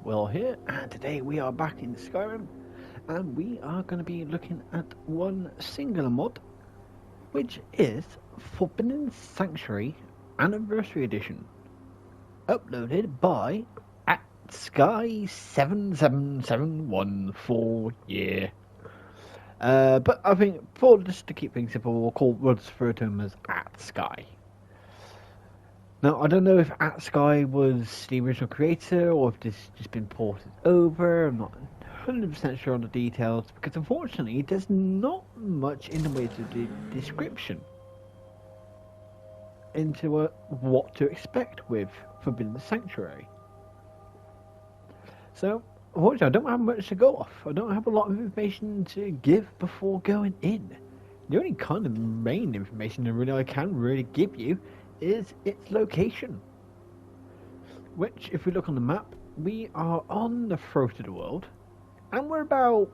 Will here, and today we are back in Skyrim, and we are going to be looking at one singular mod, which is Forbidden Sanctuary Anniversary Edition, uploaded by at Sky77714, yeah. But I think, for just to keep things simple, we'll refer to him as at Sky. Now, I don't know if At Sky was the original creator or if this just been ported over. I'm not 100% sure on the details because unfortunately there's not much in the way of the description into what to expect with Forbidden Sanctuary. So, unfortunately, I don't have much to go off. I don't have a lot of information to give before going in. The only kind of main information that I can really give you is its location, which, if we look on the map, we are on the throat of the world, and we're about,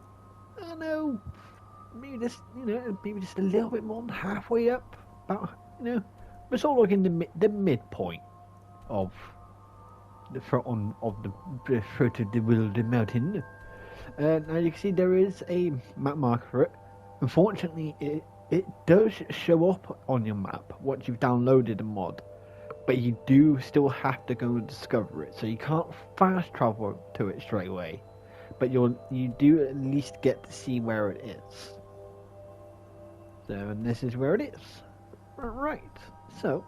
I don't know, maybe just a little bit more than halfway up. About, we're sort of like in the midpoint of the front of the throat of the world, the mountain. Now you can see there is a map marker for it. Unfortunately, it does show up on your map once you've downloaded the mod, but you do still have to go and discover it. So you can't fast travel to it straight away, but you do at least get to see where it is. So, and this is where it is. Right. So,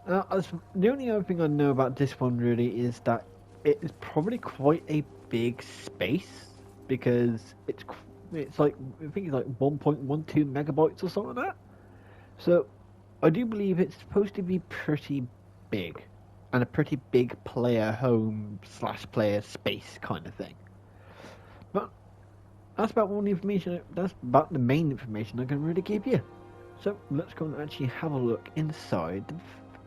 the only other thing I know about this one really is that it is probably quite a big space because it's like, I think it's like 1.12 megabytes or something like that. So I do believe it's supposed to be pretty big, and a pretty big player home / player space kind of thing. But that's about all the information. That's about the main information I can really give you. So let's go and actually have a look inside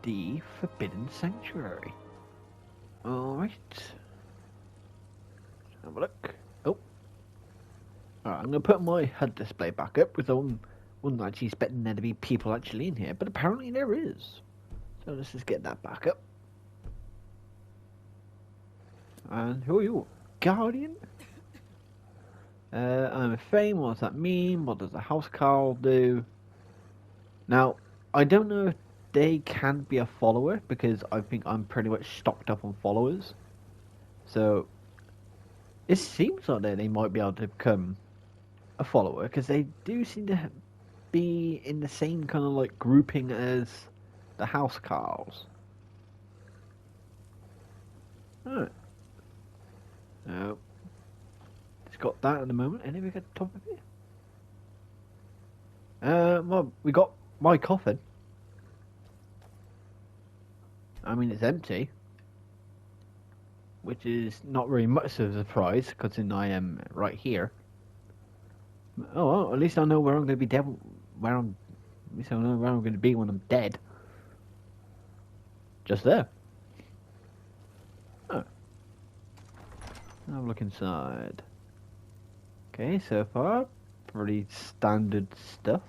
the Forbidden Sanctuary. Alright. Have a look. Oh. Alright, I'm going to put my HUD display back up because I wasn't actually expecting there to be people actually in here, but apparently there is. So let's just get that back up. And who are you? Guardian? I'm a Fame, what does that mean? What does a housecarl do? Now, I don't know if they can be a follower because I think I'm pretty much stocked up on followers. So, it seems like they might be able to become a follower because they do seem to be in the same kind of like grouping as the housecarls. Alright. No. It's got that at the moment. And then we got the top of it. Well, we got my coffin. I mean, it's empty, which is not really much of a surprise, considering I am right here. Oh, well, at least I know where I'm going to be dead. At least I know where I'm going to be when I'm dead. Just there. Oh. Have a look inside. Okay, so far, pretty standard stuff.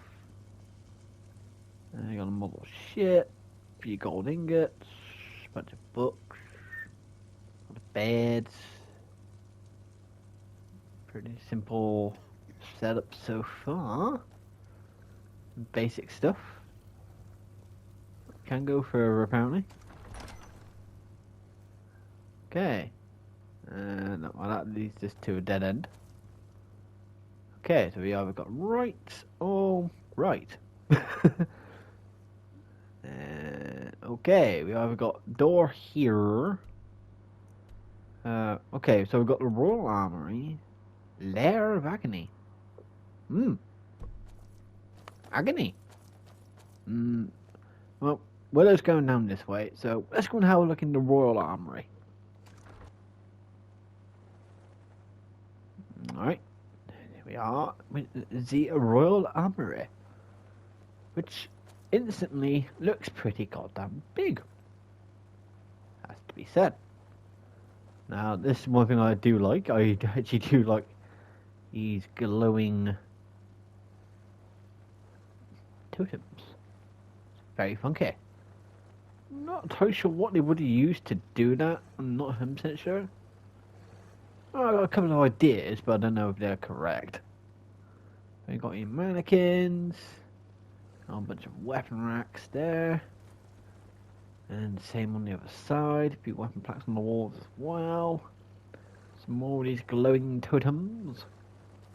I got a model of shit, a few gold ingots, a bunch of books, a lot of beds. Pretty simple setup so far. Basic stuff. Can go further apparently. Okay. No, well, that leads us to a dead end. Okay, so we either got right or right. Okay, we either got door here. Okay, so we've got the Royal Armory. Lair of Agony. Agony. Well, Willow's going down this way, so let's go and have a look in the Royal Armory. Alright. Here we are with the Royal Armory, which instantly looks pretty goddamn big. Has to be said. Now, this is one thing I do like. I actually do like these glowing totems. Very funky. I'm not entirely sure what they would have used to do that. I'm not 100% sure. Oh, I've got a couple of ideas, but I don't know if they're correct. We got your mannequins, a whole bunch of weapon racks there, and the same on the other side. A few weapon plaques on the walls as well. Some more of these glowing totems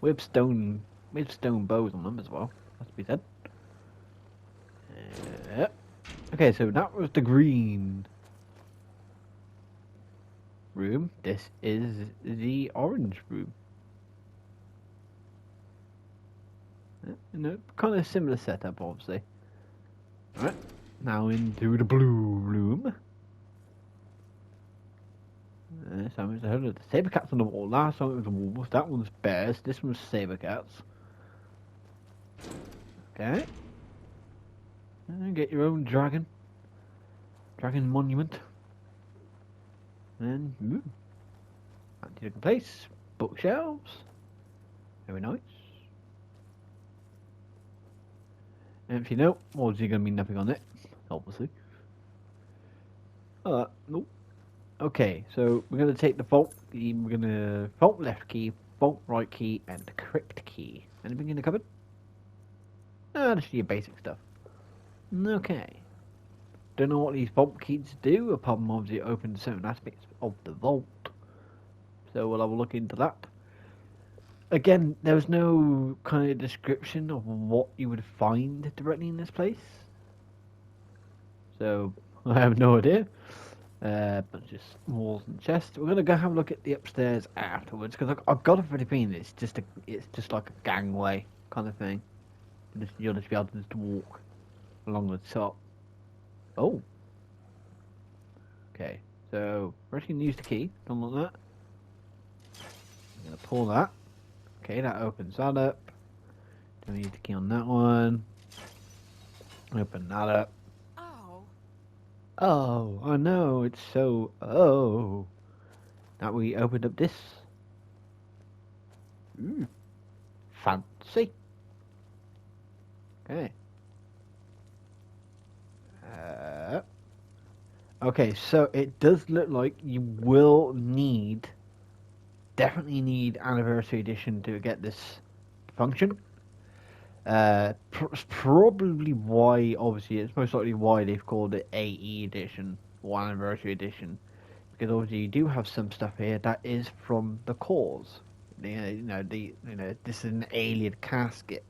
with stone bows on them as well. Has to be said. Okay, so that was the green room. This is the orange room. Kind of similar setup, obviously. Alright, now into the blue room. So it's the saber cats on the wall. Last time it was wolves. That one's bears. This one's saber cats. Okay. And get your own dragon monument. And anti-looking place. Bookshelves. Very nice. Empty note. Obviously going to be nothing on it. Obviously. Nope. Okay, so we're going to take the vault key. We're going to vault left key, vault right key, and the crypt key. Anything in the cupboard? No, just your basic stuff. Okay. Don't know what these vault keys do, apart from obviously open certain aspects of the vault. So we'll have a look into that. Again, there was no kind of description of what you would find directly in this place. So, I have no idea. But just walls and chests. We're gonna go have a look at the upstairs afterwards, because I've got a funny feeling it's just like a gangway kind of thing. You'll just be able to just walk along the top. Oh. Okay, so we're actually gonna use the key. Don't like that. I'm gonna pull that. Okay, that opens that up. Don't need the key on that one. Open that up. Oh, I know, it's so... Oh. Now we opened up this. Fancy. Okay. Okay, so it does look like you will definitely need Anniversary Edition to get this function. Probably why, obviously, it's most likely why they've called it AE Edition or Anniversary Edition, because obviously you do have some stuff here that is from the cause. This is an alien casket.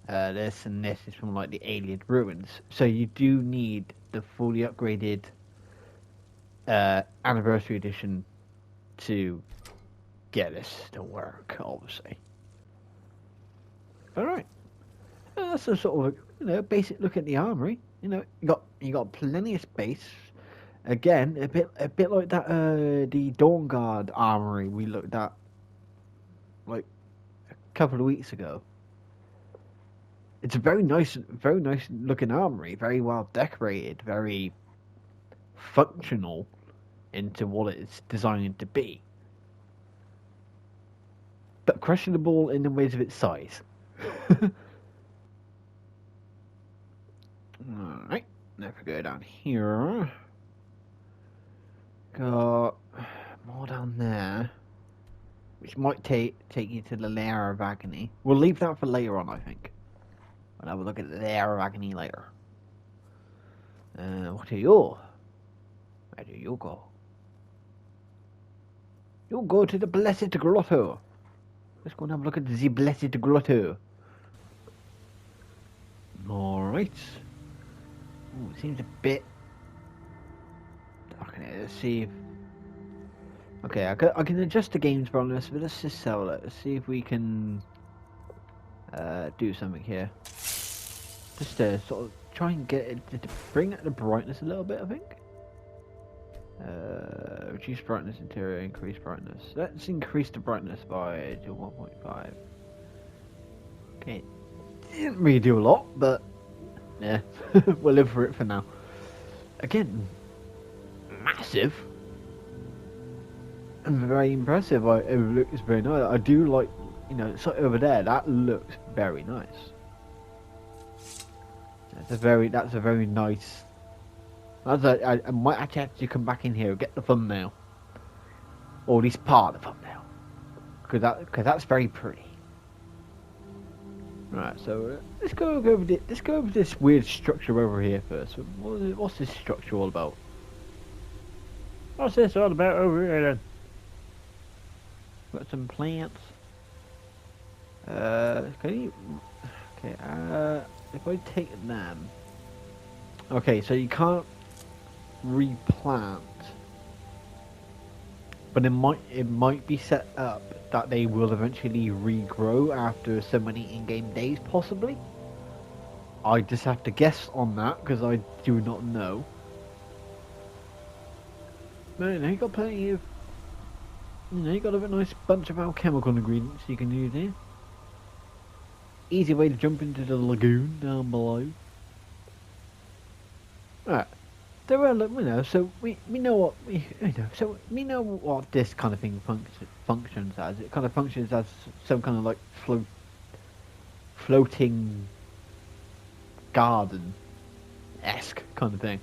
This and this is from like the alien ruins. So you do need the fully upgraded Anniversary Edition to get this to work, obviously. All right. That's a sort of basic look at the armory. You got plenty of space. Again, a bit like that the Dawn Guard armory we looked at like a couple of weeks ago. It's a very nice looking armory, very well decorated, very functional into what it's designed to be. But questionable in the ways of its size. Alright, now if we go down here, got more down there, which might take you to the Lair of Agony. We'll leave that for later on, I think. We'll have a look at the Lair of Agony later. What are you? Where do you go? You go to the Blessed Grotto. Let's go and have a look at the Blessed Grotto. Alright. Ooh, it seems a bit... Okay, let's see if... Okay, I can adjust the game's brightness, but let's just sell it. Let's see if we can do something here. Just to sort of try and get it to bring up the brightness a little bit, I think. Reduce brightness interior, increase brightness. Let's increase the brightness by to 1.5. Okay, didn't really do a lot, but yeah, we'll live for it for now. Again, massive and very impressive. It looks very nice. I do like, so over there, that looks very nice. That's a very nice I might actually have to come back in here and get the thumbnail. Or at least part of the thumbnail. Because that's very pretty. Right, so let's go over this weird structure over here first. What's this structure all about? What's this all about over here then? Got some plants. Can you... Okay, if I take them... Okay, so you can't replant. But it might be set up that they will eventually regrow after so many in-game days, possibly. I just have to guess on that, because I do not know. No, you got plenty of... you got a nice bunch of alchemical ingredients you can use here. Easy way to jump into the lagoon down below. Alright. There are, so we know what we know what this kind of thing functions as. It kind of functions as some kind of like floating garden-esque kind of thing.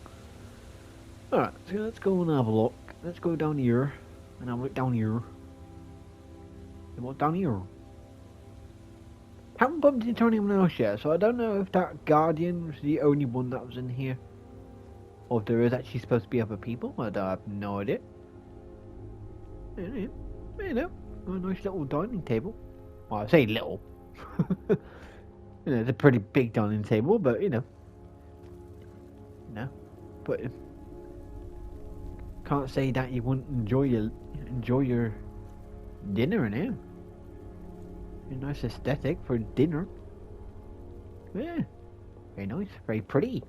Alright, so let's go and have a look. Let's go down here and have a look down here. And what's down here? Haven't bumped into anyone else yet, so I don't know if that guardian was the only one that was in here. Or if there is actually supposed to be other people. I have no idea. A nice little dining table. Well, I say little. It's a pretty big dining table, but but can't say that you wouldn't enjoy your dinner in here. A nice aesthetic for dinner. Yeah, very nice, very pretty.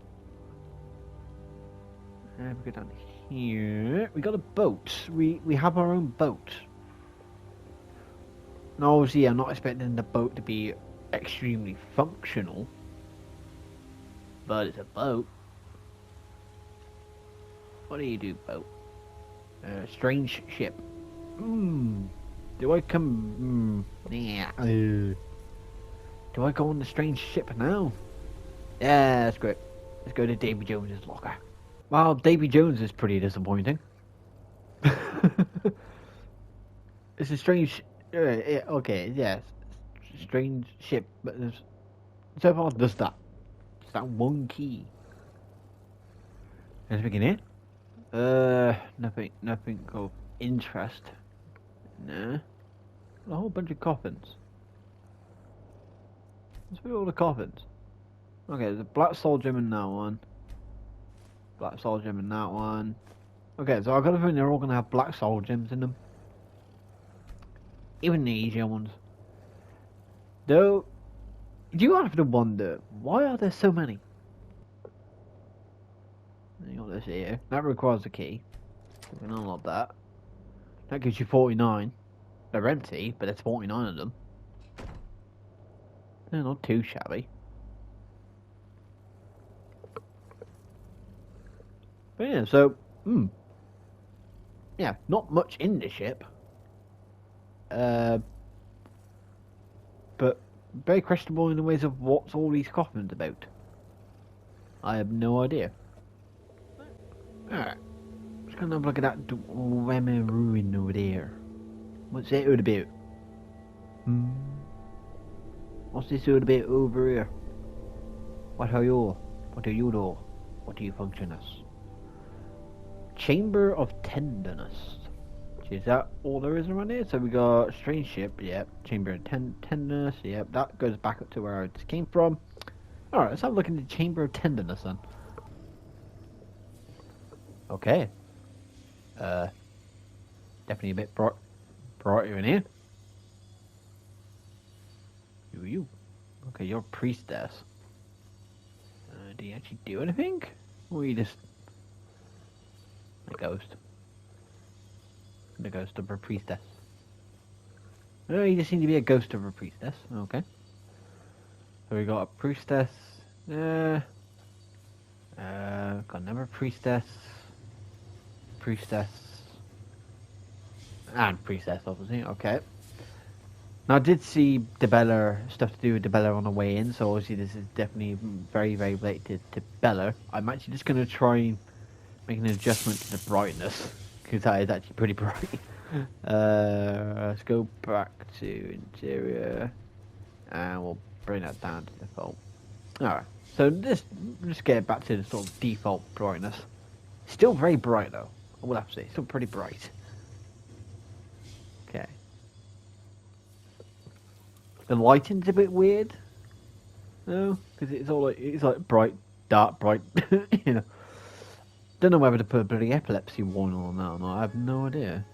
We go down here. We got a boat. We have our own boat. Now, obviously, I'm not expecting the boat to be extremely functional, but it's a boat. What do you do, boat? Strange ship. Do I come? Yeah. Do I go on the strange ship now? Yeah, that's great. Let's go to Davy Jones's locker. Well, Davy Jones is pretty disappointing. It's a strange... okay, yes. Strange ship, but so far just that. Just that one key. Anything in here? Nothing of interest. No. A whole bunch of coffins. Let's put all the coffins. Okay, there's a black soul gem in that one. Black soul gem in that one. Okay, so I got a feeling they're all gonna have black soul gems in them. Even the easier ones. Though, you have to wonder, why are there so many? You got this here. That requires a key. We can unlock that. That gives you 49. They're empty, but there's 49 of them. They're not too shabby. But yeah, so, yeah, not much in the ship. But very questionable in the ways of what's all these coffins about. I have no idea. Alright, just gonna have a look at that Dwemer ruin over there. What's that all about? What's this all about over here? What are you? What do you do? What do you function as? Chamber of Tenderness. Is that all there is around here? So we got Strange Ship, yep. Chamber of Tenderness, yep. That goes back up to where I just came from. Alright, let's have a look into Chamber of Tenderness then. Okay. Definitely a bit brighter in here. Who are you? Okay, you're a priestess. Do you actually do anything? Or are you just a ghost? The ghost of a priestess. Oh, you just seem to be a ghost of a priestess. Okay. So we got a priestess. Got another priestess. Priestess. And priestess, obviously. Okay. Now, I did see Debella, stuff to do with Debella on the way in, so obviously this is definitely very, very related to Bella. I'm actually just going to try and make an adjustment to the brightness, because that is actually pretty bright. Let's go back to interior, and we'll bring that down to default. Alright, so just get back to the sort of default brightness. Still very bright though, I will have to say, still pretty bright. Okay. The lighting's a bit weird, no, because it's like bright, dark, bright, you know. Don't know whether to put a bloody epilepsy warning on that or not, I have no idea.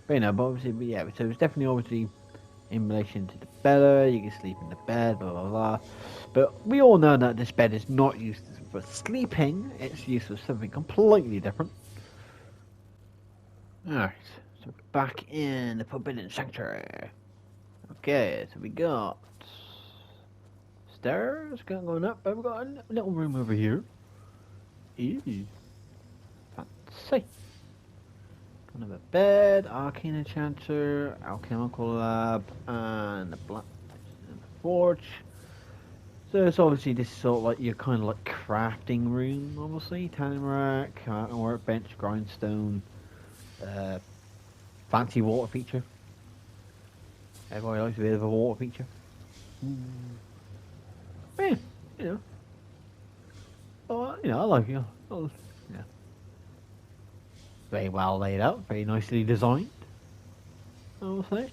But you know, but obviously, yeah, so it's definitely obviously in relation to the bed, you can sleep in the bed, blah blah blah. But we all know that this bed is not used for sleeping, it's used for something completely different. Alright, so back in the Forbidden Sanctuary. Okay, so we got stairs going up, but we've got a little room over here. Ew. Fancy. Another bed, arcane enchanter, alchemical lab, and the black and the forge. So it's obviously this sort of like your kind of like crafting room, obviously. Tanning rack, workbench, grindstone, fancy water feature. Everybody likes a bit of a water feature. Yeah, you know. Oh, you know, I like it. Oh, yeah. Very well laid out, very nicely designed, I will say.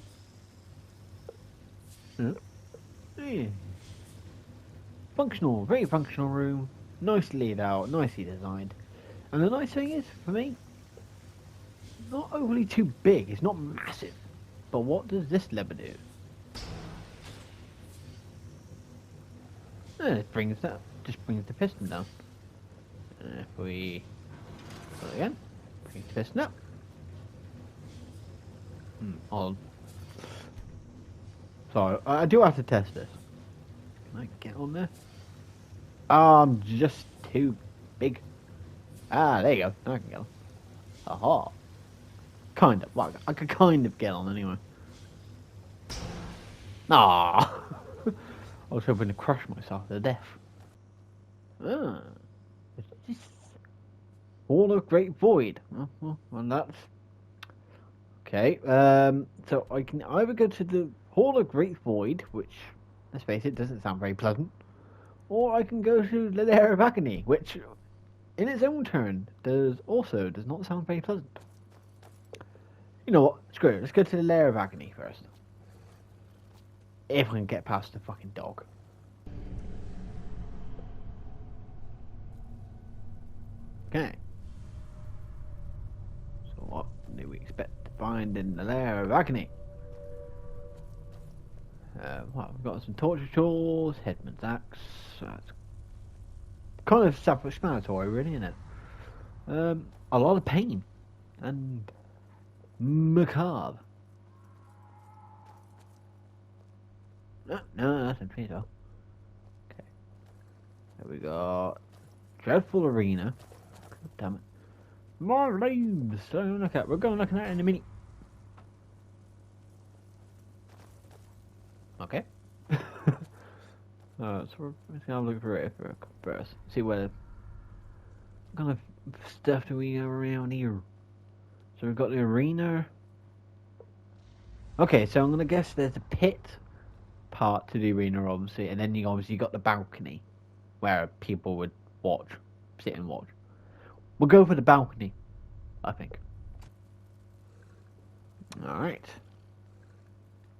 Yeah. Yeah. Functional, very functional room, nicely laid out, nicely designed. And the nice thing is, for me, not overly too big, it's not massive. But what does this lever do? It brings that, just brings the piston down. And if we go again, brings the piston up. Hold on. Sorry, I do have to test this. Can I get on there? I'm just too big. Ah, there you go. I can get on. Aha. Kind of. Well, I could kind of get on anyway. Ah. I was hoping to crush myself to death. Ah. What's this? Hall of Great Void. Well, that's... Okay, so I can either go to the Hall of Great Void, which, let's face it, doesn't sound very pleasant, or I can go to the Lair of Agony, which, in its own turn, does not sound very pleasant. You know what? Screw it. Let's go to the Lair of Agony first. If I can get past the fucking dog. Okay. So what do we expect to find in the Lair of Agony? Well, we've got some torture tools, Headman's axe. That's kind of self-explanatory, really, isn't it? A lot of pain and macabre. No, that's a traitor. Okay. There we go. Dreadful Arena. God damn it. More leaves. We're going looking at it in a minute. Okay. So we're gonna look for it first. See what kind of stuff do we have around here. So we've got the arena. Okay, so I'm gonna guess there's a pit part to the arena, obviously, and then you obviously got the balcony where people would sit and watch. We'll go for the balcony, I think. All right.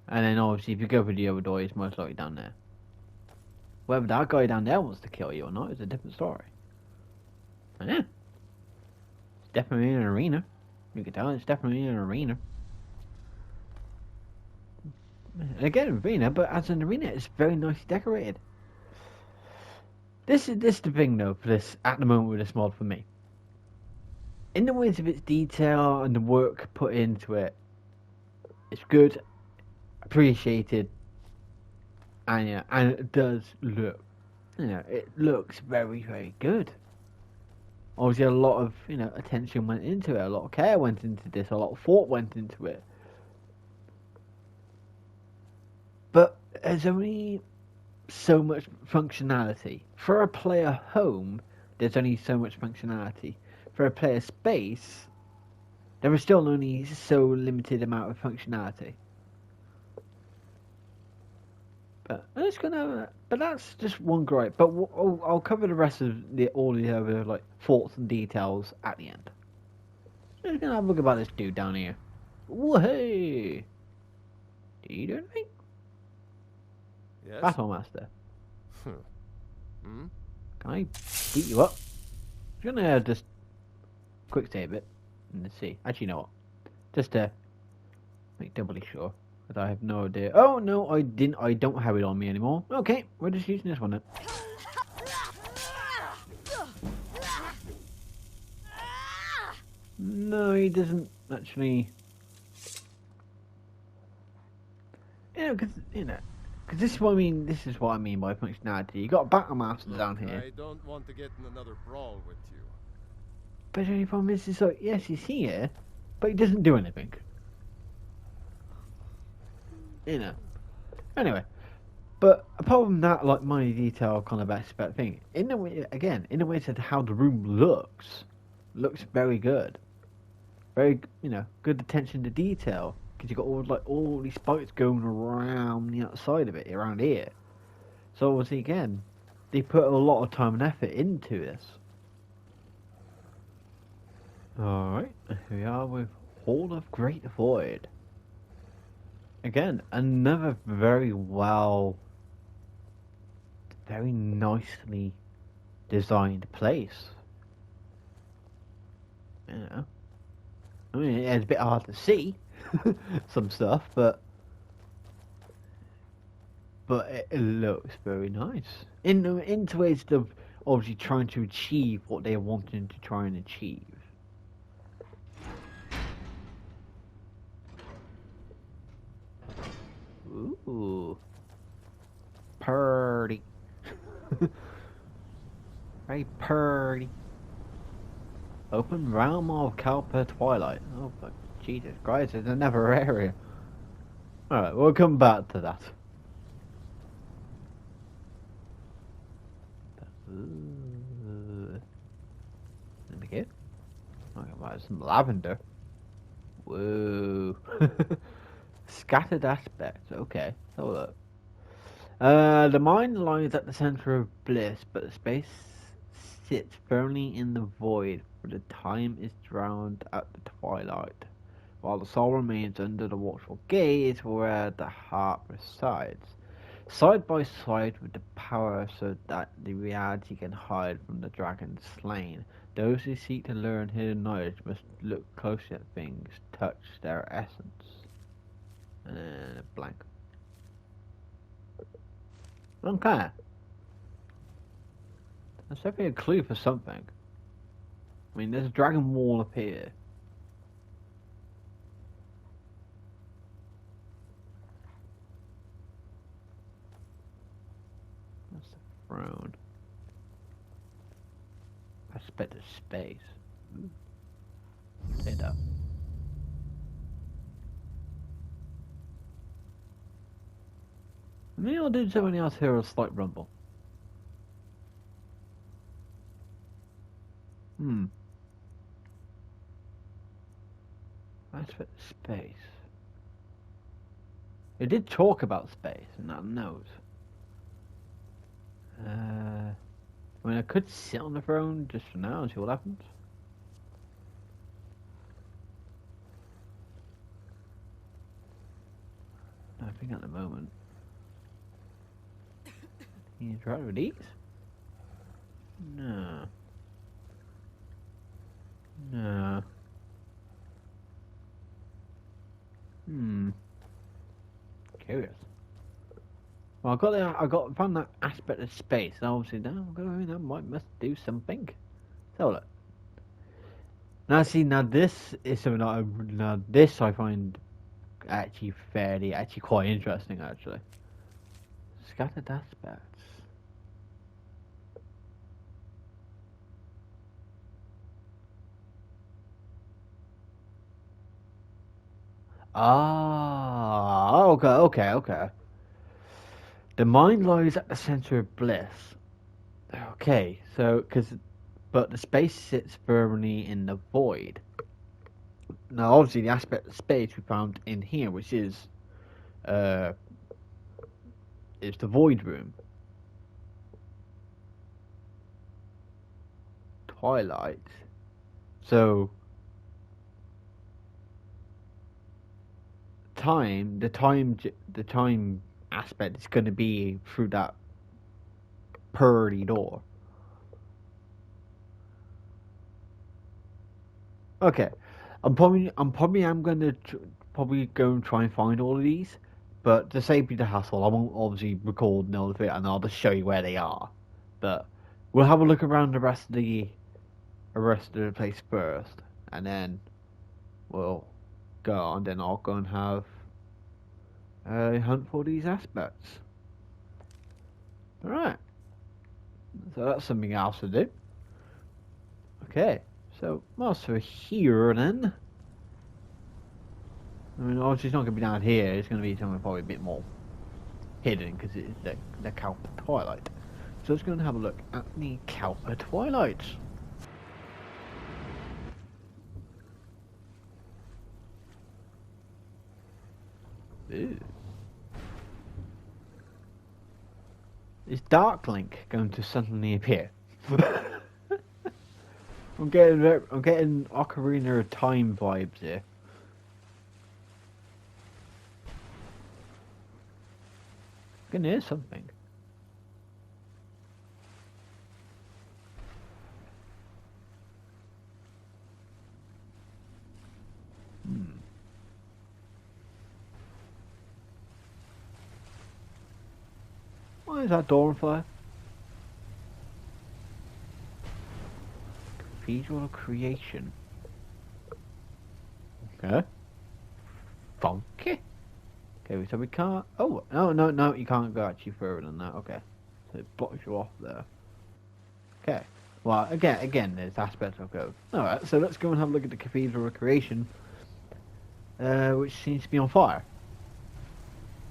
And then obviously, if you go for the other door, it's most likely down there. Whether that guy down there wants to kill you or not is a different story. And yeah, it's definitely an arena. You can tell it's definitely an arena. Again, arena, but as an arena, it's very nicely decorated. This is the thing though for this at the moment with this mod for me. In the ways of its detail and the work put into it, it's good, appreciated, and yeah, and it does look, it looks very, very good. Obviously, a lot of attention went into it, a lot of care went into this, a lot of thought went into it. But there's only so much functionality. For a player home, there's only so much functionality. for a player's space, there is still only so limited amount of functionality. But I'm just gonna. But that's just one gripe. But I'll cover the rest of all the other like thoughts and details at the end. Just gonna have a look about this dude down here. Whoa, hey! Do you do anything? Yes. Battle Master. Hmm? Can I beat you up? I'm gonna just quick save it and let's see. Actually, you know what? Just to make doubly sure. But I have no idea. Oh no, I didn't. I don't have it on me anymore. Okay, we're just using this one then. No, he doesn't actually. Because this is what I mean. This is what I mean by functionality. You got a battle master down here. I don't want to get in another brawl with you. But the only problem is, it's like, yes, he's here, but he doesn't do anything. Anyway, but apart from that, like my detail kind of aspect thing, in a way to how the room looks very good. Very, good attention to detail. Because you got all these spikes going around the outside of it, around here. So obviously, again, they put a lot of time and effort into this. Alright, here we are with Hall of Great Void. Again, another very nicely designed place. I mean, it's a bit hard to see some stuff, but it looks very nice. In ways of obviously trying to achieve what they're wanting to try and achieve. Ooh, purdy. Very purdy. Open realm of Kalpa Twilight. Oh, but Jesus Christ, it's another area. Alright, we'll come back to that. Let me get. Okay, well, some lavender. Whoa. Scattered aspects. Okay, so look. The mind lies at the center of bliss, but the space sits firmly in the void, for the time is drowned at the twilight, while the soul remains under the watchful gaze where the heart resides, side by side with the power so that the reality can hide from the dragon slain. Those who seek to learn hidden knowledge must look closely at things, touch their essence. And then a blank. Okay. That's definitely a clue for something. I mean, there's a dragon wall up here. That's the throne. Aspect of space. Take that. Maybe I'll do something else here, a slight rumble. Aspect of space. It did talk about space in that note. I mean, I could sit on the throne just for now and see what happens. Nothing at the moment. Can you try with these? No. No. Curious. Well, found that aspect of space. And obviously, that must do something. So look. Now this is something this I find actually quite interesting actually. Scattered aspects. Ah, okay. The mind lies at the center of bliss. Okay, so because but the space sits firmly in the void. Now, obviously, the aspect of space we found in here, which is the void room. Twilight. So the time aspect is going to be through that pearly door. Okay, I'm probably going to go and try and find all of these, but to save you the hassle, I won't obviously record all of it, and I'll just show you where they are. But we'll have a look around the rest of the place first, and then we'll go on. Then I'll go and have a hunt for these aspects. All right. So that's something else to do. Okay. So, whilst we're here then, I mean, obviously it's not going to be down here, it's going to be somewhere probably a bit more hidden, because it's the Cowper Twilight. So let's go and have a look at the Cowper Twilight. Ooh. Is Darklink going to suddenly appear? I'm getting Ocarina of Time vibes here. I can hear something. Why is that door on fire? Cathedral of Creation. Okay. Funky. Okay, so we can't... Oh, no, you can't go actually further than that. Okay. So it blocks you off there. Okay. Well, again, there's aspects of go. Alright, so let's go and have a look at the Cathedral of Creation. Which seems to be on fire.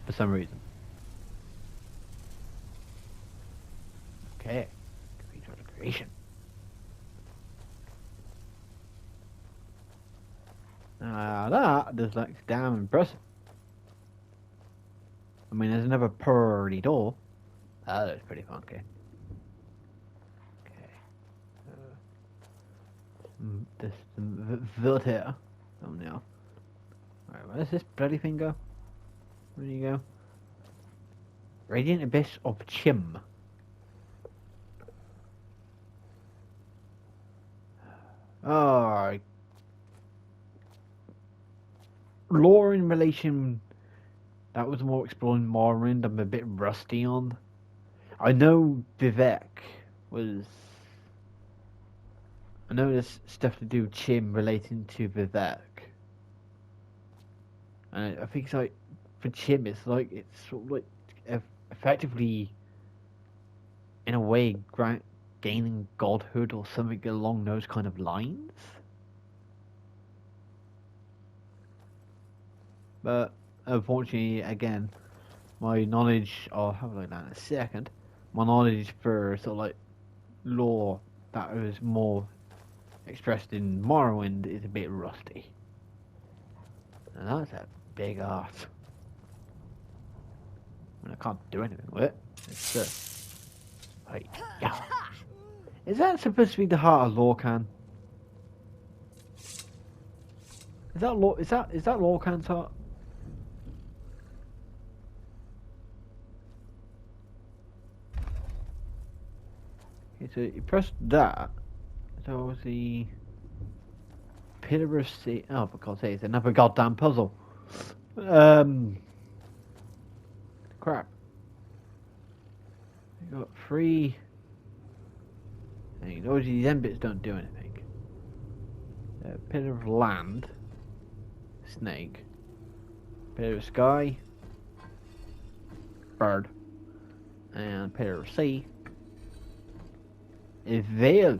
For some reason. Okay. Cathedral of Creation. That just looks damn impressive. I mean, there's another pearly door. That looks pretty funky. Okay. This Voltaire. Oh no. Alright, where's this bloody thing go? Where do you go? Radiant Abyss of Chim. Oh, lore in relation, that was more exploring Morrowind. I'm a bit rusty on. I know Vivek was. I know there's stuff to do with Chim relating to Vivek, and I think it's like for Chim, it's sort of like effectively, in a way, gaining godhood or something along those kind of lines. But unfortunately, again, my knowledge, I'll have a look at that in a second, my knowledge for sort of like lore that was more expressed in Morrowind is a bit rusty. And that's a big art. I mean, I can't do anything with it. It's like, yeah. Is that supposed to be the heart of Lorcan? Is that Lorcan's heart? Okay, so you press that. So the Pillar of Sea. Oh, for God's sake, it's another goddamn puzzle. Crap. You got 3 things. Obviously, these end bits don't do anything. Pillar of Land. Snake. Pillar of Sky. Bird. And Pillar of Sea. A veil.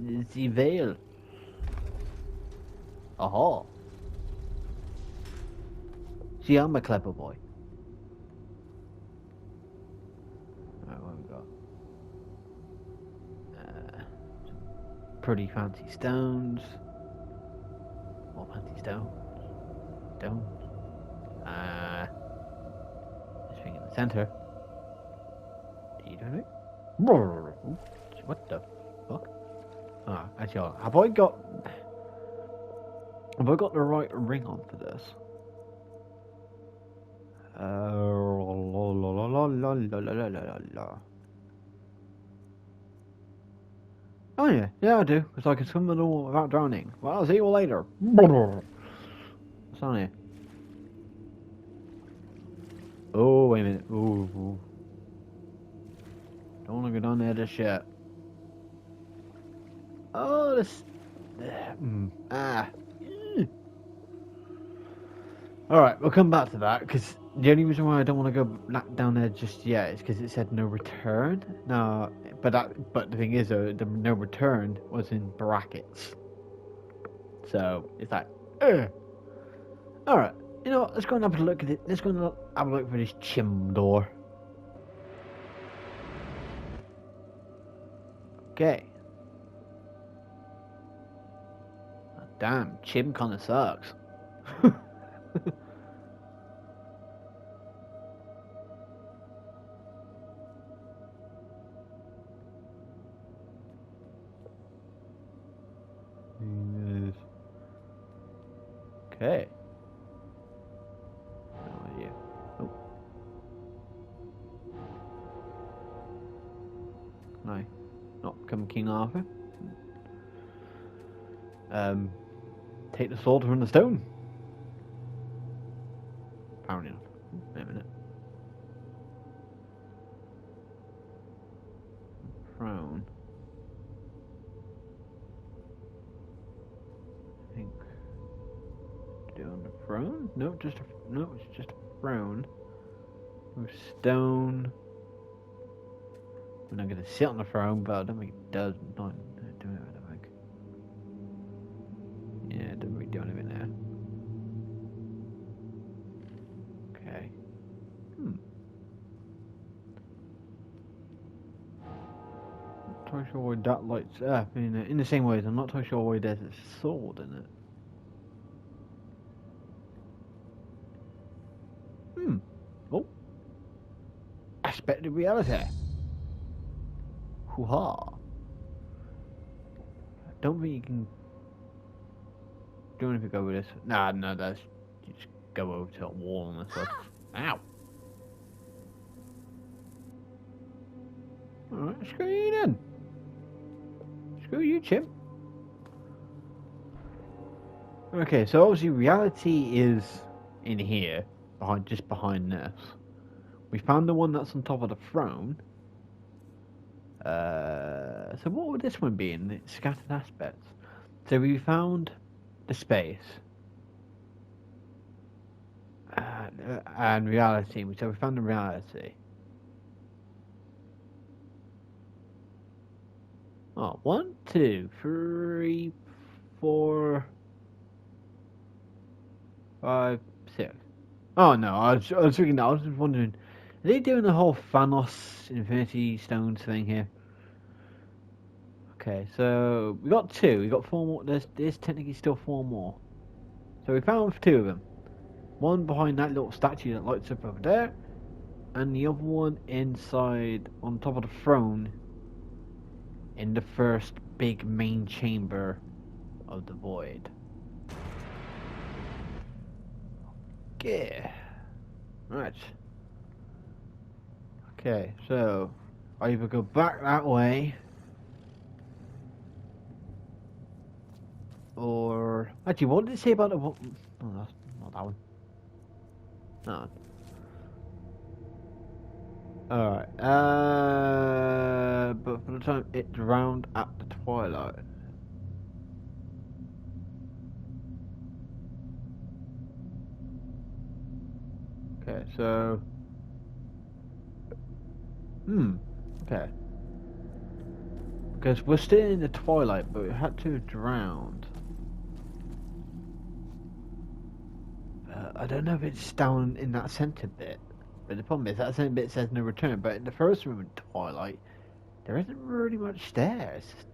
It's the veil. Aha. See, I'm a clever boy. Alright, what have we got? pretty fancy stones. More fancy stones. Stones. This thing in the center. You don't know? What the fuck? Ah, actually, have I got the right ring on for this? Oh yeah, I do, because I can swim the water without drowning. Well, I'll see you later. What's on here? Oh, wait a minute. Ooh. Don't want to go down there just yet. Oh, this... Alright, we'll come back to that, because the only reason why I don't want to go down there just yet is because it said no return. No, but the thing is, though, the no return was in brackets. So, it's like, Alright, you know what, let's go and have a look at it. Let's go and have a look for this chim door. Okay. Oh, damn, chim kinda sucks. Okay. No idea. Oh. No. Not become King Arthur. Take the sword from the stone. Apparently not. Wait a minute. Throne. I think. Do on the throne? No, it's just a throne. With stone. We're not gonna sit on the throne, but I don't think it does. Not do it. I don't think. Yeah, it doesn't really do anything there. Okay. Not too sure why that lights up. In the same way as I'm not too sure why there's a sword in it. Oh. Aspect of reality. Hoo-ha. I don't think you can do anything over this. Nah, no, that's you just go over to a wall on this one. Ow. Alright, screw you then. Screw you, Chim. Okay, so obviously reality is in here, just behind this. We found the one that's on top of the throne. So what would this one be in the scattered aspects? So we found the space and reality. So we found the reality. Oh, 1, 2, 3, 4, 5, 6. Oh no, I was thinking. I was just wondering, are they doing the whole Thanos Infinity Stones thing here? Okay, so we got 2. We got 4 more. There's technically still 4 more. So we found 2 of them. One behind that little statue that lights up over there, and the other one inside on top of the throne in the first big main chamber of the void. Okay. Right. Okay, so I either go back that way, or actually, what did it say about the one? Oh, that's not that one. No. Alright. But for the time, it's drowned at the twilight. Okay, so. Okay. Because we're still in the twilight, but we had to have drowned. I don't know if it's down in that center bit. But the problem is that center bit says no return. But in the first room in twilight, there isn't really much there. It's just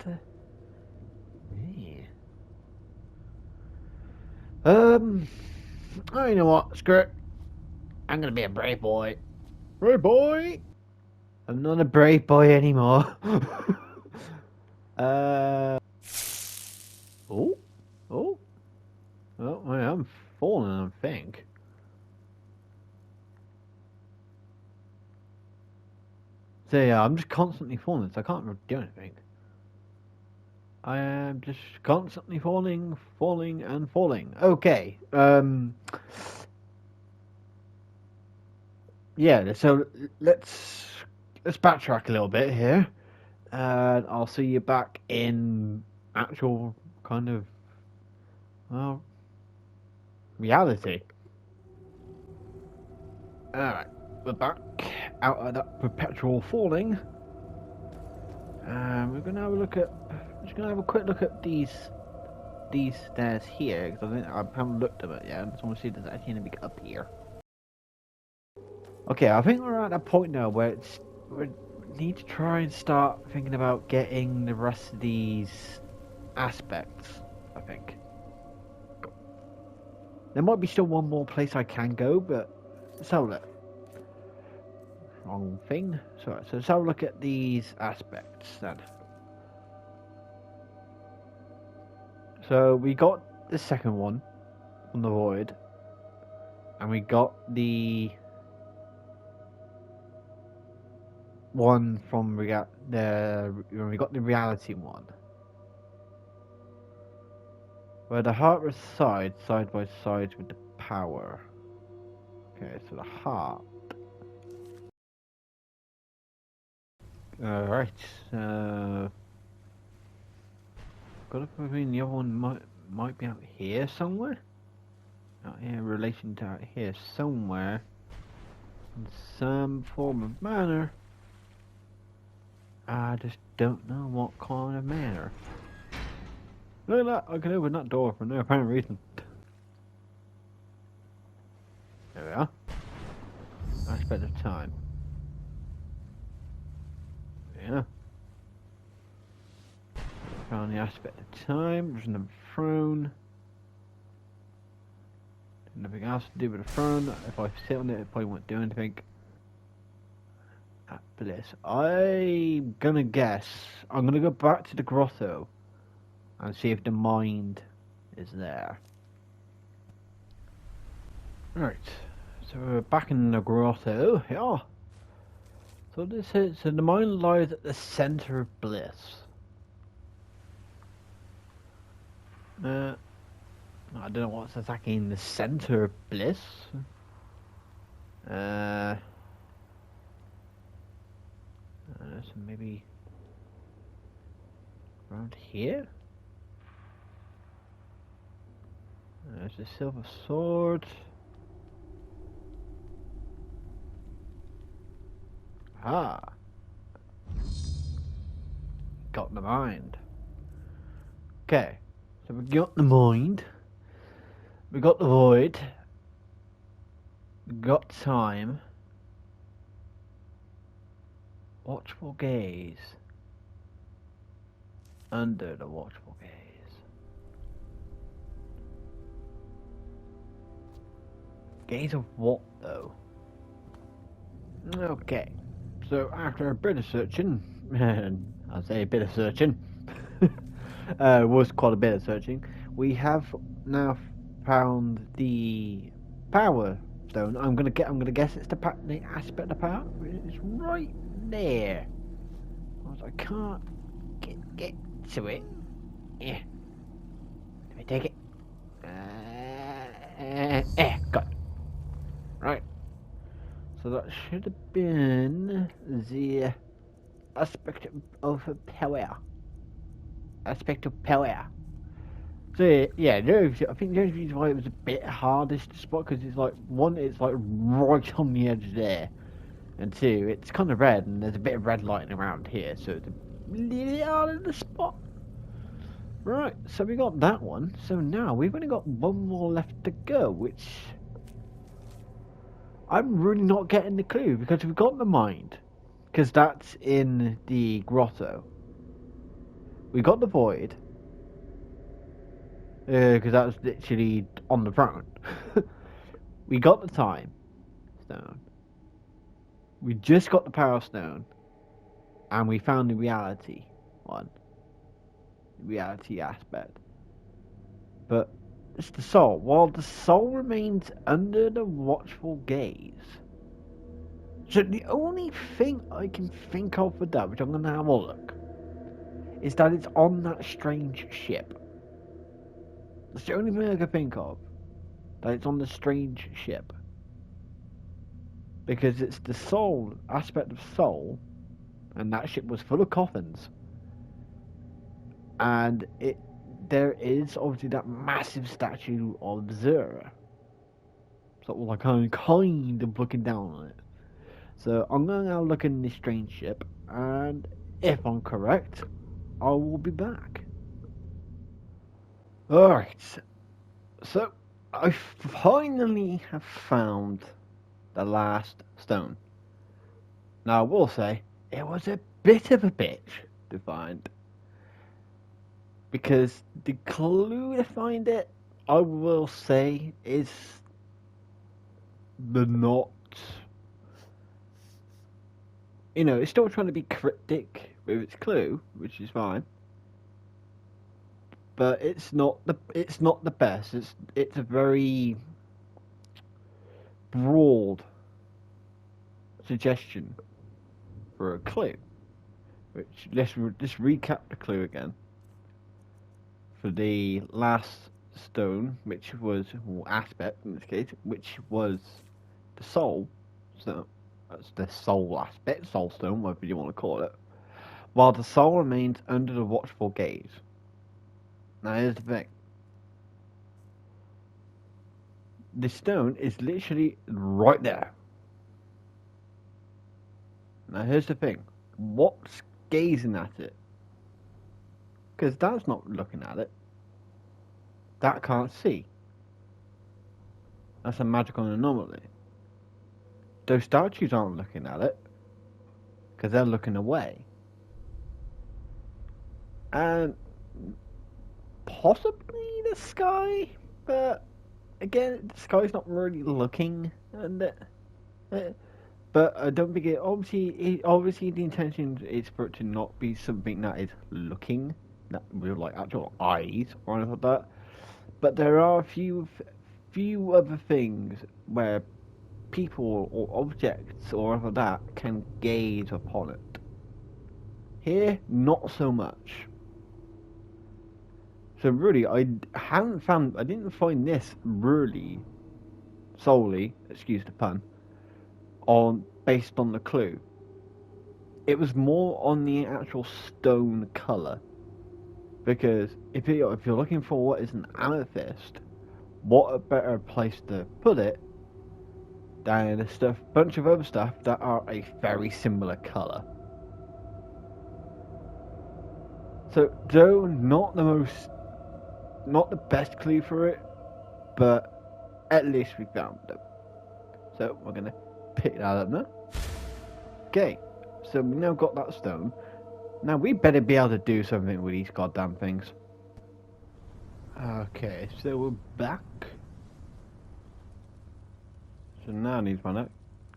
Oh, you know what? Screw it. I'm gonna be a brave boy. Brave boy. I'm not a brave boy anymore. uh. Oh. Oh. Oh, I am falling, I think. So yeah, I'm just constantly falling, so I can't really do anything. I am just constantly falling, falling, and falling. Okay. Yeah. So let's backtrack a little bit here, and I'll see you back in actual kind of well reality. All right, we're back out of that perpetual falling. We're gonna have a look at. Just gonna have a quick look at these stairs here because I haven't looked at it yet. I just want to see if there's actually anything up here. Okay, I think we're at that point now where we need to try and start thinking about getting the rest of these aspects. I think there might be still one more place I can go, but let's have a look. Wrong thing. So let's have a look at these aspects then. So we got the second one on the void, and we got the one from we got the reality one, where the heart resides side by side with the power. Okay, so the heart. Alright, got to presume the other one might be out here somewhere. Out here in relation to out here somewhere. In some form of manner. I just don't know what kind of manner. Look at that, I can open that door for no apparent reason. There we are. Aspect of time. Yeah. Found the aspect of time. There's another throne. Nothing else to do with the throne. If I sit on it, it probably won't do anything. At bliss. I'm gonna guess. I'm gonna go back to the grotto and see if the mind is there. Right. So we're back in the grotto. Yeah. So this is so the mind lies at the center of bliss. I don't know what's attacking the center of bliss. So maybe around here. There's a silver sword. Ah. Got the mind. Okay. So we got the mind. We got the void. We got time. Watchful gaze. Under the watchful gaze. Gaze of what though? Okay. So after a bit of searching, and I say a bit of searching, was quite a bit of searching, we have now found the power stone. I'm gonna guess it's the aspect of power. It's right there. I can't get to it. Yeah. Let me take it. Got it. Right. So that should have been the aspect of power. Aspect of power. So yeah, I think the only reason why it was a bit hardest to spot because it's like one, it's like right on the edge there, and two, it's kind of red and there's a bit of red lighting around here, so it's a little hard to spot. Right, so we got that one. So now we've only got one more left to go, which I'm really not getting the clue because we've got the mind, because that's in the grotto. We got the void. because that was literally on the throne. We got the time stone. We just got the power stone, and we found the reality one, reality aspect. But it's the soul. While the soul remains under the watchful gaze. So the only thing I can think of with that, which I'm gonna have a look, is that it's on that strange ship. That's the only thing I can think of. That it's on the strange ship. Because it's the soul aspect of soul, and that ship was full of coffins. And there is obviously that massive statue of Zura. Sort of like kind of looking down on it. So I'm going to now look in this strange ship, and if I'm correct, I will be back. Alright, so I finally have found the last stone. Now I will say, it was a bit of a bitch to find. Because the clue to find it, I will say, is the not... You know, it's still trying to be cryptic with its clue, which is fine. But it's not the best. It's a very broad suggestion for a clue. Which let's recap the clue again. For the last stone, which was aspect in this case, which was the soul. So that's the soul aspect, soul stone, whatever you want to call it. While the soul remains under the watchful gaze. Now here's the thing. The stone is literally right there. Now here's the thing. What's gazing at it? Because that's not looking at it. That can't see. That's a magical anomaly. Those statues aren't looking at it. Because they're looking away. And possibly the sky, but again, the sky's not really looking, and but I don't think it. Obviously, the intention is for it to not be something that is looking, that with like actual eyes or anything like that. But there are a few other things where people or objects or anything like that can gaze upon it. Here, not so much. So really, I didn't find this really solely, excuse the pun, based on the clue. It was more on the actual stone colour. Because if you're looking for what is an amethyst, what a better place to put it than a bunch of other stuff that are a very similar colour. So though not the best clue for it, but at least we found them. So we're gonna pick that up now. Okay, so we now got that stone. Now we better be able to do something with these goddamn things. Okay, so we're back. So now I need to find out,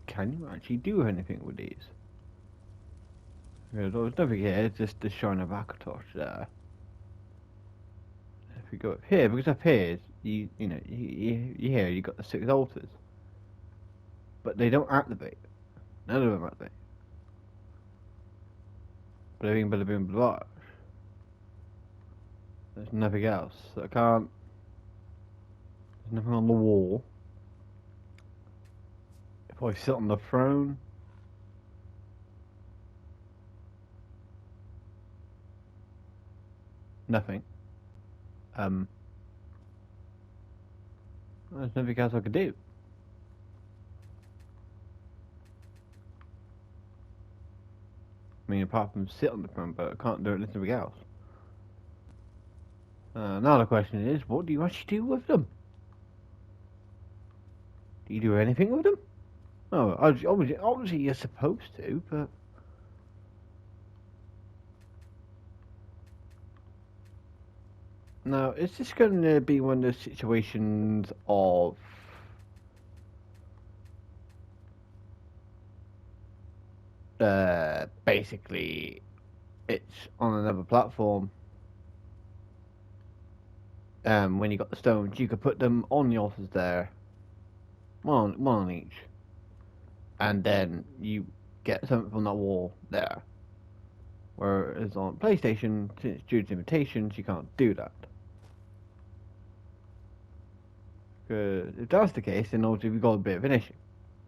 can you actually do anything with these? There's nothing here, it's just the shine of Akatosh there. If we go up here, because up here, you got the 6 altars. But they don't activate. None of them activate. Bada bing, blah. There's nothing else. So I can't... There's nothing on the wall. If I sit on the throne... Nothing. There's nothing else I could do. I mean, apart from sit on the throne, but I can't do anything else. Now the question is, what do you actually do with them? Do you do anything with them? Oh, obviously you're supposed to, but... Now, is this going to be one of those situations of basically it's on another platform? When you got the stones, you could put them on the altars there, one on each, and then you get something from that wall there. Whereas on PlayStation, since due to limitations, you can't do that. Because if that's the case, then obviously we've got a bit of an issue.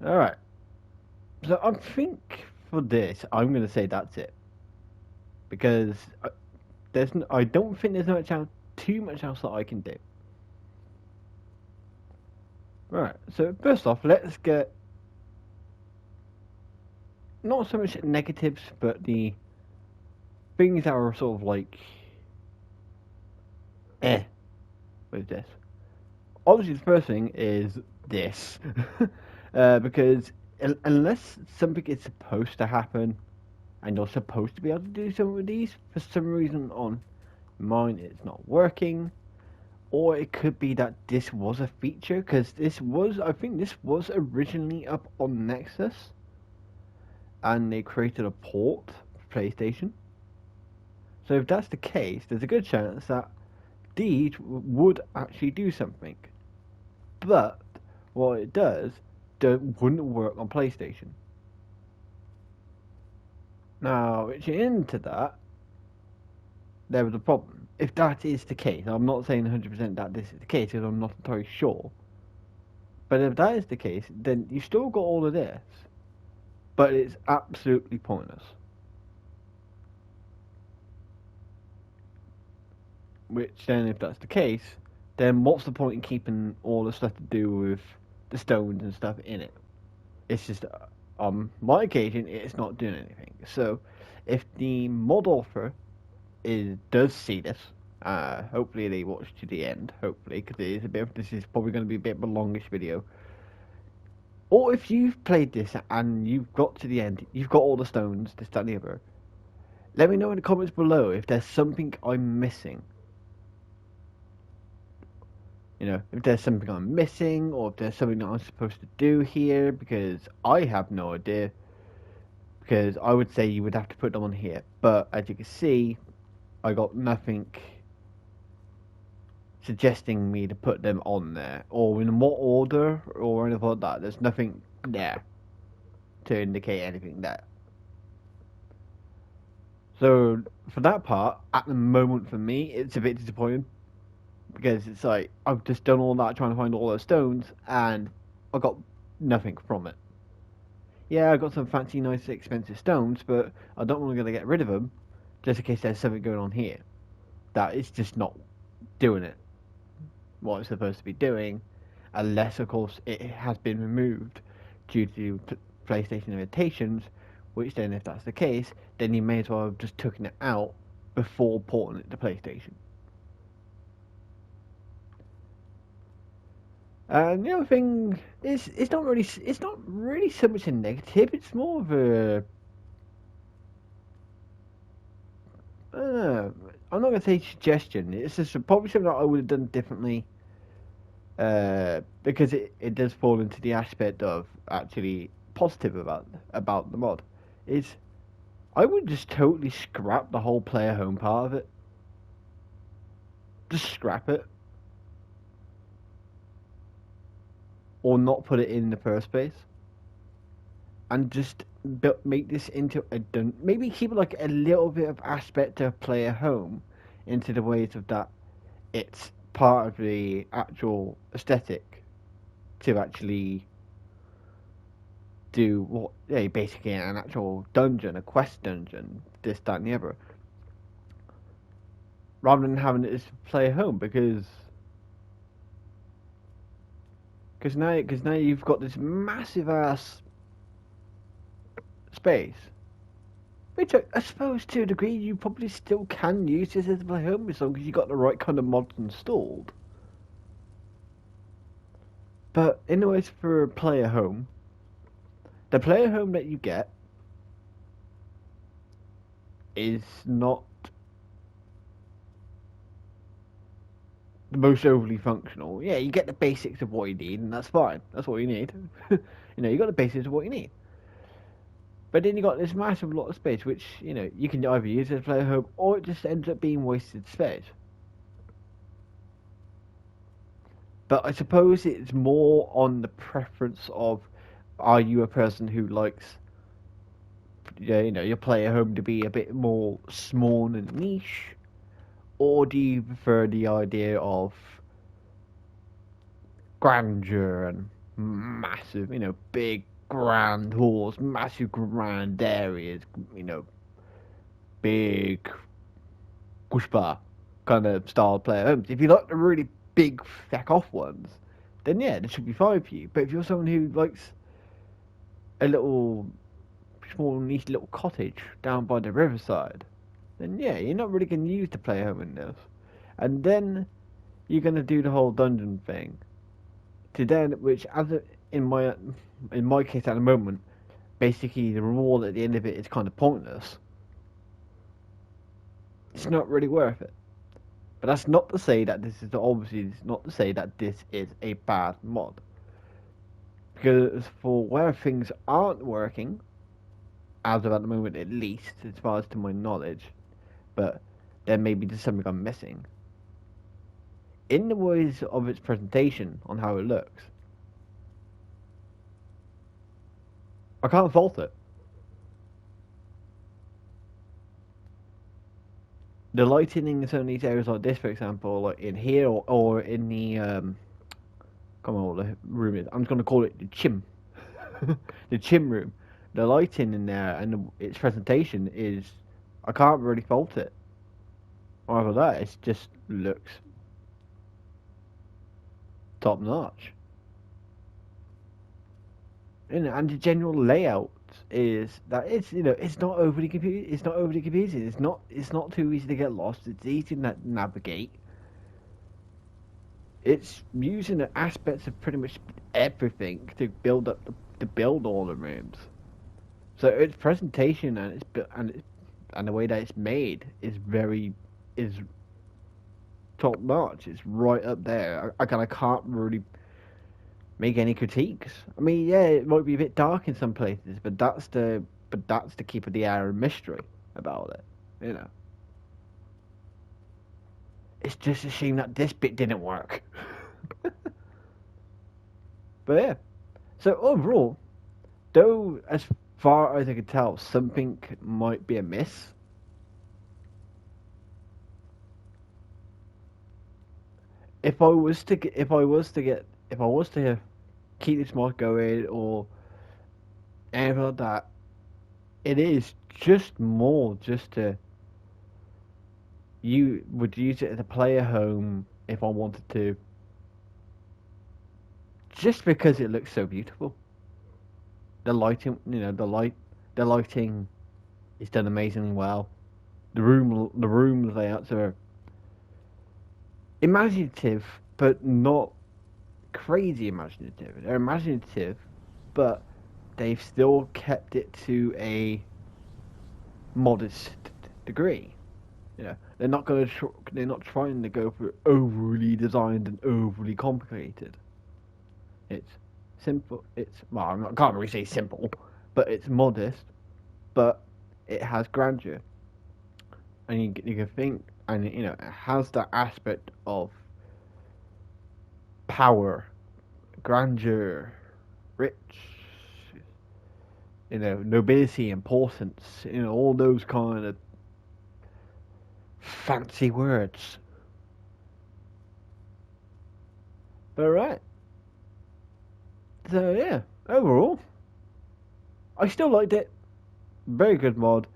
Alright. So I think for this, I'm going to say that's it. Because I don't think there's too much else that I can do. Right, so first off, let's get not so much negatives, but the things that are sort of like with this. Obviously, the first thing is this, because unless something is supposed to happen, and you're supposed to be able to do something with these, for some reason on mine it's not working, or it could be that this was a feature, because I think this was originally up on Nexus, and they created a port for PlayStation. So if that's the case, there's a good chance that these would actually do something. But what it does wouldn't work on PlayStation. Now, into that, there was a problem. If that is the case, I'm not saying 100% that this is the case, because I'm not entirely sure. But if that is the case, then you still got all of this, but it's absolutely pointless. Which then, if that's the case, then what's the point in keeping all the stuff to do with the stones and stuff in it? It's just, on my occasion, it's not doing anything. So, if the mod author does see this, hopefully they watch to the end, hopefully, because this is probably going to be a bit of a longish video. Or if you've played this and you've got to the end, you've got all the stones, this, that, and the other, let me know in the comments below if there's something I'm missing. You know, if there's something I'm missing, or if there's something that I'm supposed to do here, because I have no idea. Because I would say you would have to put them on here, but as you can see, I got nothing suggesting me to put them on there, or in what order, or anything like that. There's nothing there to indicate anything there. So, for that part, at the moment for me, it's a bit disappointing. Because it's like, I've just done all that trying to find all those stones, and I got nothing from it. Yeah, I got some fancy, nice, expensive stones, but I don't want to get rid of them, just in case there's something going on here. That is just not doing it. What it's supposed to be doing, unless, of course, it has been removed due to PlayStation limitations, which then, if that's the case, then you may as well have just taken it out before porting it to PlayStation. And the other thing is, it's not really so much a negative. It's more of a, I'm not gonna say suggestion. It's just probably something that I would have done differently. Because it does fall into the aspect of actually positive about the mod. Is I would just totally scrap the whole player home part of it. Just scrap it. Or not put it in the first place, and just make this into maybe keep like a little bit of aspect of player home, into the ways of that it's part of the actual aesthetic to actually do what basically an actual dungeon, a quest dungeon, this, that, and the other, rather than having it as player home, because now you've got this massive ass space, which I suppose to a degree you probably still can use this as a play home as long as you got the right kind of mods installed. But anyways, for player home, the player home that you get is not the most overly functional. Yeah, you get the basics of what you need, and that's fine. That's what you need. You got the basics of what you need. But then you got this massive lot of space, which you can either use as a player home, or it just ends up being wasted space. But I suppose it's more on the preference of, are you a person who likes, your player home to be a bit more small and niche, or do you prefer the idea of grandeur and massive, big grand halls, massive grand areas, big gushpa kind of style player homes? If you like the really big feck off ones, then yeah, this should be fine for you. But if you're someone who likes a little small niche little cottage down by the riverside, then yeah, you're not really going to use the player home in this. And then you're going to do the whole dungeon thing. To then, which in my case at the moment, basically the reward at the end of it is kind of pointless. It's not really worth it. But that's not to say that this is a bad mod. Because for where things aren't working, as of at the moment at least, as far as to my knowledge, but there may be just something I'm missing. In the ways of its presentation on how it looks, I can't fault it. The lighting in some of these areas like this, for example, like in here or in the come on, what the room is. I'm just going to call it the chim, the chim room. The lighting in there and its presentation is, I can't really fault it. Either that, it just looks top notch. And the general layout is that it's not overly confusing. It's not overly confusing. It's not too easy to get lost. It's easy to navigate. It's using the aspects of pretty much everything to build all the rooms. So its presentation and the way that it's made is top notch. It's right up there. I can't really make any critiques. I mean, yeah, it might be a bit dark in some places, but that's the keep of the air and mystery about it. It's just a shame that this bit didn't work. But yeah. So overall, though as far as I can tell, something might be amiss. If I was to keep this mod going or anything like that, it is just more just to, you would use it as a player home if I wanted to, just because it looks so beautiful. The lighting, the lighting is done amazingly well. The room layouts are imaginative, but not crazy imaginative. They're imaginative, but they've still kept it to a modest degree. They're not trying to go for overly designed and overly complicated. It's simple. I can't really say simple, but it's modest, but it has grandeur, and you can think, and it has that aspect of power, grandeur, rich, nobility, importance, all those kind of fancy words. But right. So yeah, overall, I still liked it. Very good mod.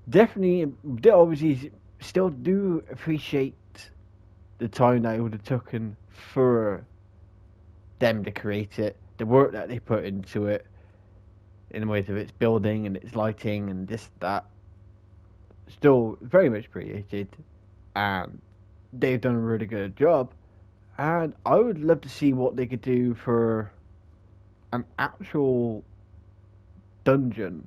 Definitely, obviously, still do appreciate the time that it would have taken for them to create it, the work that they put into it, in the ways of its building and its lighting and this, that. Still very much appreciated, and they've done a really good job. And I would love to see what they could do for an actual dungeon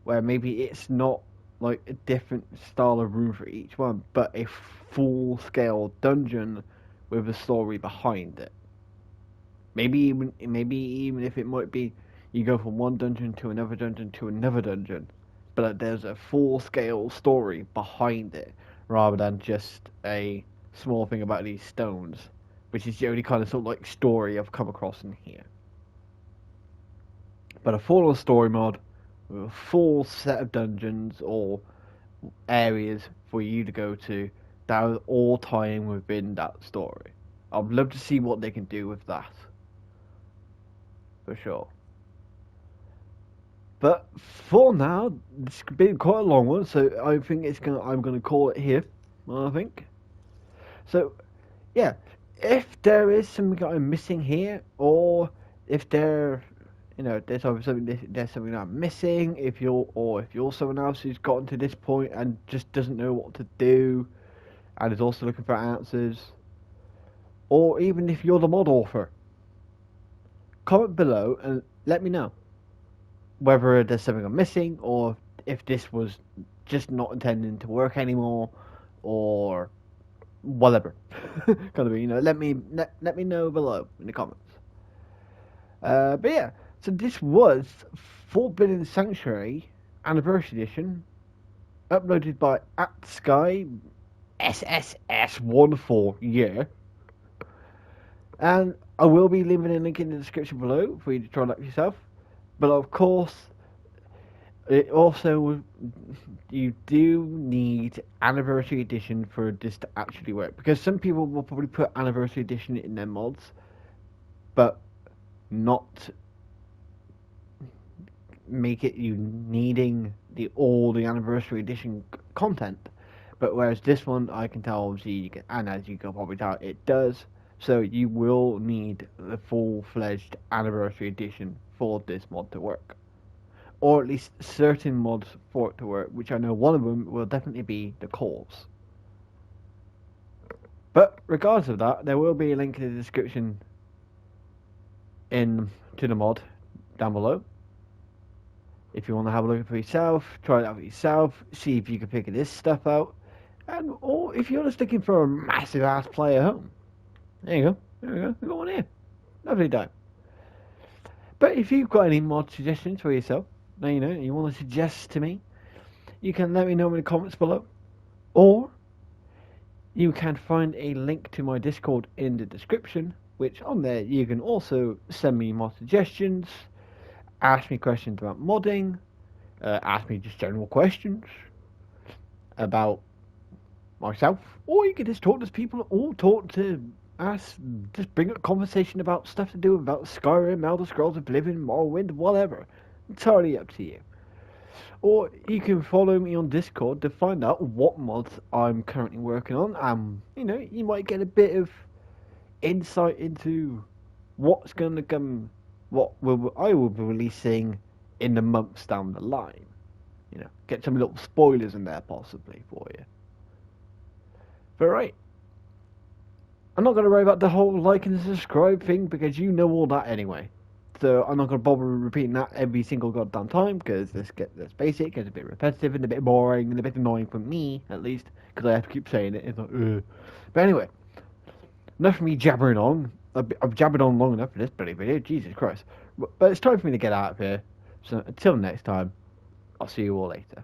where maybe it's not like a different style of room for each one, but a full scale dungeon with a story behind it. Maybe even if it might be you go from one dungeon to another dungeon to another dungeon, but there's a full scale story behind it rather than just a small thing about these stones, which is the only kind of sort of like story I've come across in here. But a full story mod with a full set of dungeons or areas for you to go to that are all tying within that story. I'd love to see what they can do with that. For sure. But for now, it's been quite a long one, so I think I'm gonna call it here. I think. So, yeah, if there is something I'm missing here, or if there's something that I'm missing, if you're someone else who's gotten to this point and just doesn't know what to do, and is also looking for answers, or even if you're the mod author, comment below and let me know whether there's something I'm missing, or if this was just not intending to work anymore, or whatever. Kind of, let me know below in the comments. But yeah, so this was Forbidden Sanctuary Anniversary Edition, uploaded by @Sky SSS14 year. And I will be leaving a link in the description below for you to try it out yourself. But of course, it also, you do need Anniversary Edition for this to actually work. Because some people will probably put Anniversary Edition in their mods, but not make it you needing all the Anniversary Edition content. But whereas this one, I can tell, obviously, and as you can probably tell, it does. So you will need the full-fledged Anniversary Edition for this mod to work. Or at least certain mods for it to work, which I know one of them will definitely be the calls. But regardless of that, there will be a link in the description to the mod down below. If you want to have a look for yourself, try it out for yourself, see if you can figure this stuff out, or if you're just looking for a massive ass play at home. There you go. There we go. We got one here. Lovely time. But if you've got any mod suggestions for yourself, you want to suggest to me, you can let me know in the comments below. Or you can find a link to my Discord in the description, which on there you can also send me mod suggestions, ask me questions about modding, ask me just general questions about myself, or you can just talk to people, or just bring up conversation about stuff to do about Skyrim, Elder Scrolls Oblivion, Morrowind, whatever. Entirely up to you. Or you can follow me on Discord to find out what mods I'm currently working on. You might get a bit of insight into what's going to come, I will be releasing in the months down the line. Get some little spoilers in there possibly for you. But right. I'm not going to worry about the whole like and subscribe thing because you know all that anyway. So I'm not going to bother repeating that every single goddamn time because this basic, gets a bit repetitive and a bit boring and a bit annoying for me at least because I have to keep saying it. It's like, ugh. But anyway, enough of me jabbering on. I've jabbered on long enough for this bloody video. Jesus Christ. But it's time for me to get out of here. So until next time, I'll see you all later.